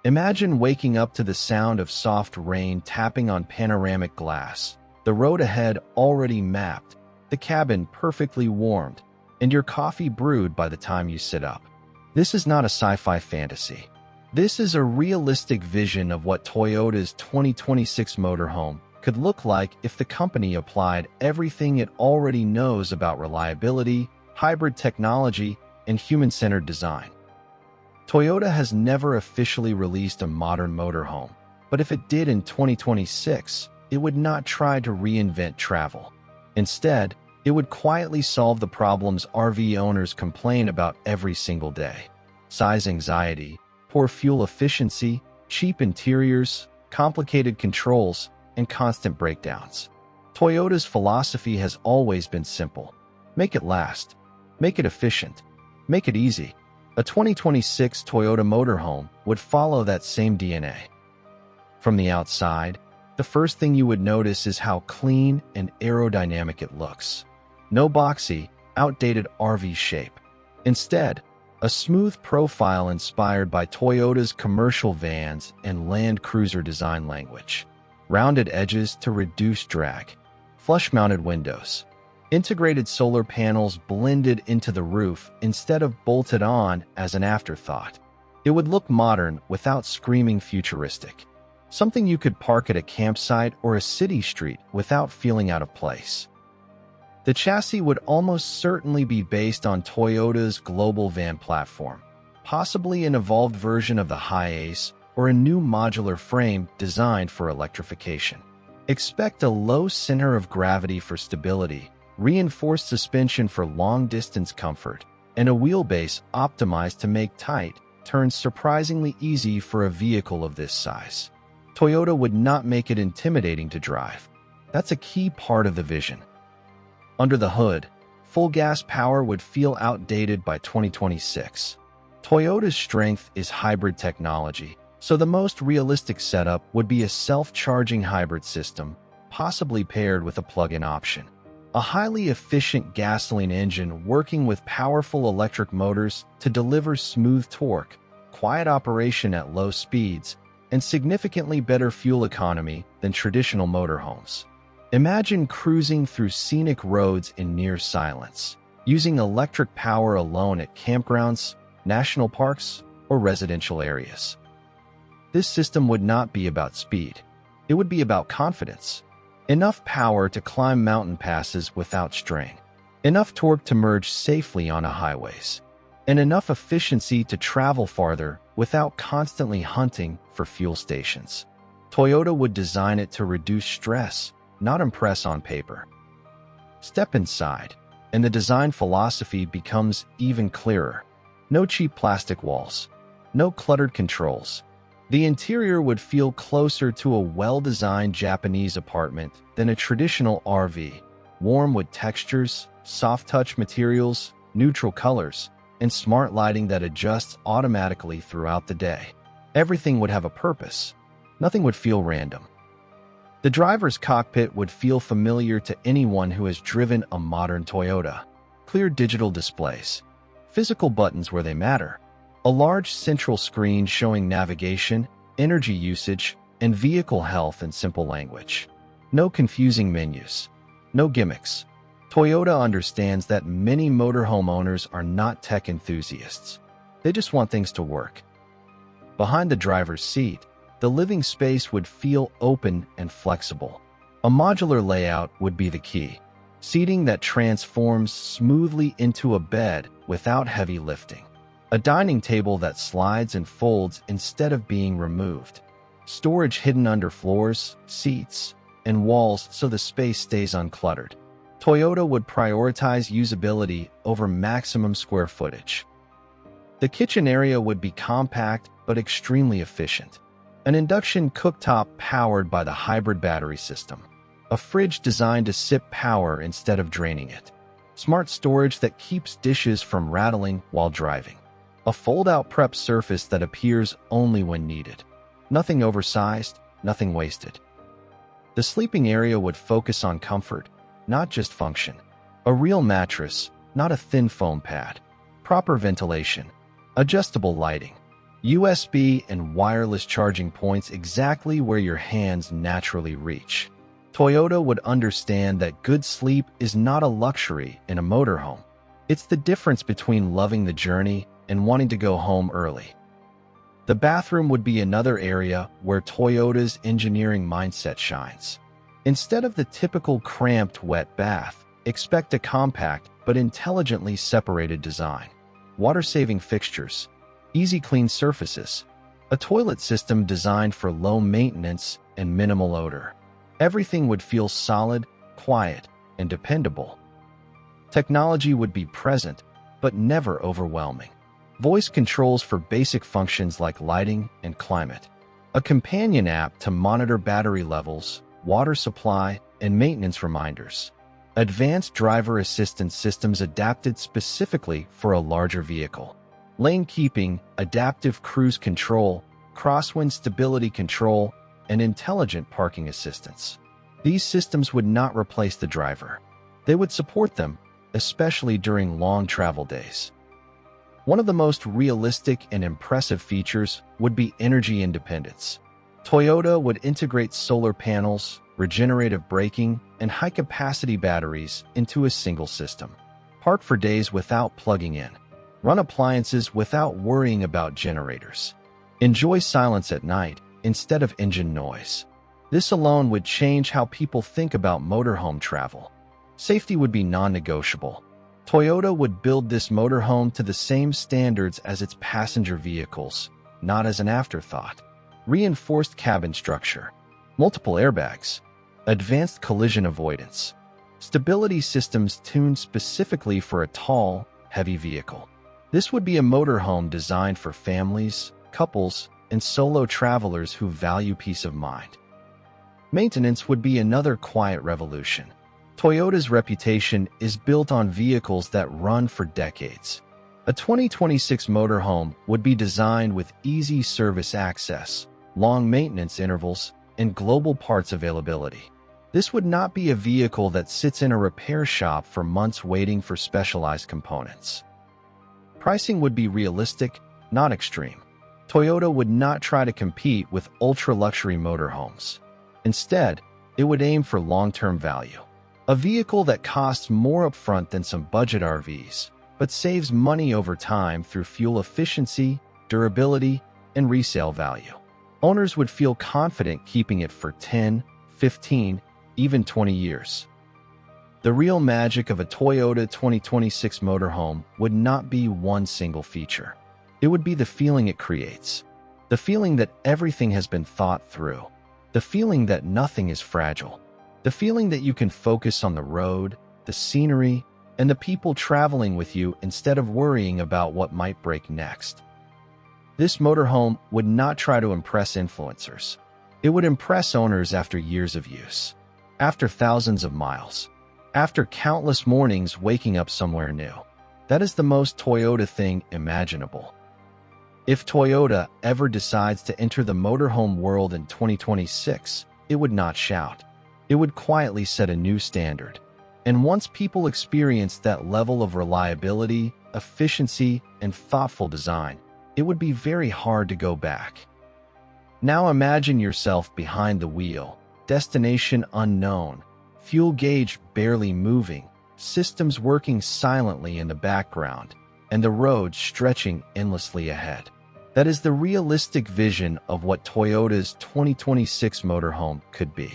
Imagine waking up to the sound of soft rain tapping on panoramic glass, the road ahead already mapped, the cabin perfectly warmed, and your coffee brewed by the time you sit up. This is not a sci-fi fantasy. This is a realistic vision of what Toyota's 2026 motorhome could look like if the company applied everything it already knows about reliability, hybrid technology, and human-centered design. Toyota has never officially released a modern motorhome, but if it did in 2026, it would not try to reinvent travel. Instead, it would quietly solve the problems RV owners complain about every single day: size anxiety, poor fuel efficiency, cheap interiors, complicated controls, and constant breakdowns. Toyota's philosophy has always been simple: make it last, make it efficient, make it easy. A 2026 Toyota motorhome would follow that same DNA. From the outside, the first thing you would notice is how clean and aerodynamic it looks. No boxy, outdated RV shape. Instead, a smooth profile inspired by Toyota's commercial vans and Land Cruiser design language. Rounded edges to reduce drag. Flush-mounted windows. Integrated solar panels blended into the roof instead of bolted on as an afterthought. It would look modern without screaming futuristic. Something you could park at a campsite or a city street without feeling out of place. The chassis would almost certainly be based on Toyota's global van platform, possibly an evolved version of the Hiace or a new modular frame designed for electrification. Expect a low center of gravity for stability, reinforced suspension for long-distance comfort, and a wheelbase optimized to make tight turns surprisingly easy for a vehicle of this size. Toyota would not make it intimidating to drive. That's a key part of the vision. Under the hood, full gas power would feel outdated by 2026. Toyota's strength is hybrid technology, so the most realistic setup would be a self-charging hybrid system, possibly paired with a plug-in option. A highly efficient gasoline engine working with powerful electric motors to deliver smooth torque, quiet operation at low speeds, and significantly better fuel economy than traditional motorhomes. Imagine cruising through scenic roads in near silence, using electric power alone at campgrounds, national parks, or residential areas. This system would not be about speed. It would be about confidence. Enough power to climb mountain passes without strain. Enough torque to merge safely on highways. And enough efficiency to travel farther without constantly hunting for fuel stations. Toyota would design it to reduce stress, not impress on paper. Step inside, and the design philosophy becomes even clearer. No cheap plastic walls. No cluttered controls. The interior would feel closer to a well-designed Japanese apartment than a traditional RV, warm with textures, soft-touch materials, neutral colors, and smart lighting that adjusts automatically throughout the day. Everything would have a purpose. Nothing would feel random. The driver's cockpit would feel familiar to anyone who has driven a modern Toyota. Clear digital displays. Physical buttons where they matter. A large central screen showing navigation, energy usage, and vehicle health in simple language. No confusing menus. No gimmicks. Toyota understands that many motorhome owners are not tech enthusiasts. They just want things to work. Behind the driver's seat, the living space would feel open and flexible. A modular layout would be the key. Seating that transforms smoothly into a bed without heavy lifting. A dining table that slides and folds instead of being removed. Storage hidden under floors, seats, and walls so the space stays uncluttered. Toyota would prioritize usability over maximum square footage. The kitchen area would be compact but extremely efficient. An induction cooktop powered by the hybrid battery system. A fridge designed to sip power instead of draining it. Smart storage that keeps dishes from rattling while driving. A fold-out prep surface that appears only when needed. Nothing oversized, nothing wasted. The sleeping area would focus on comfort, not just function. A real mattress, not a thin foam pad. Proper ventilation. Adjustable lighting. USB and wireless charging points exactly where your hands naturally reach. Toyota would understand that good sleep is not a luxury in a motorhome. It's the difference between loving the journey and wanting to go home early. The bathroom would be another area where Toyota's engineering mindset shines. Instead of the typical cramped wet bath, expect a compact but intelligently separated design. Water-saving fixtures, easy clean surfaces, a toilet system designed for low maintenance and minimal odor. Everything would feel solid, quiet, and dependable. Technology would be present, but never overwhelming. Voice controls for basic functions like lighting and climate. A companion app to monitor battery levels, water supply, and maintenance reminders. Advanced driver assistance systems adapted specifically for a larger vehicle. Lane keeping, adaptive cruise control, crosswind stability control, and intelligent parking assistance. These systems would not replace the driver. They would support them, especially during long travel days. One of the most realistic and impressive features would be energy independence. Toyota would integrate solar panels, regenerative braking, and high-capacity batteries into a single system. Park for days without plugging in. Run appliances without worrying about generators. Enjoy silence at night instead of engine noise. This alone would change how people think about motorhome travel. Safety would be non-negotiable. Toyota would build this motorhome to the same standards as its passenger vehicles, not as an afterthought. Reinforced cabin structure, multiple airbags, advanced collision avoidance, stability systems tuned specifically for a tall, heavy vehicle. This would be a motorhome designed for families, couples, and solo travelers who value peace of mind. Maintenance would be another quiet revolution. Toyota's reputation is built on vehicles that run for decades. A 2026 motorhome would be designed with easy service access, long maintenance intervals, and global parts availability. This would not be a vehicle that sits in a repair shop for months waiting for specialized components. Pricing would be realistic, not extreme. Toyota would not try to compete with ultra-luxury motorhomes. Instead, it would aim for long-term value. A vehicle that costs more upfront than some budget RVs, but saves money over time through fuel efficiency, durability, and resale value. Owners would feel confident keeping it for 10, 15, even 20 years. The real magic of a Toyota 2026 motorhome would not be one single feature. It would be the feeling it creates. The feeling that everything has been thought through. The feeling that nothing is fragile. The feeling that you can focus on the road, the scenery, and the people traveling with you instead of worrying about what might break next. This motorhome would not try to impress influencers. It would impress owners after years of use, after thousands of miles, after countless mornings waking up somewhere new. That is the most Toyota thing imaginable. If Toyota ever decides to enter the motorhome world in 2026, it would not shout. It would quietly set a new standard. And once people experience that level of reliability, efficiency, and thoughtful design, it would be very hard to go back. Now imagine yourself behind the wheel, destination unknown, fuel gauge barely moving, systems working silently in the background, and the road stretching endlessly ahead. That is the realistic vision of what Toyota's 2026 motorhome could be.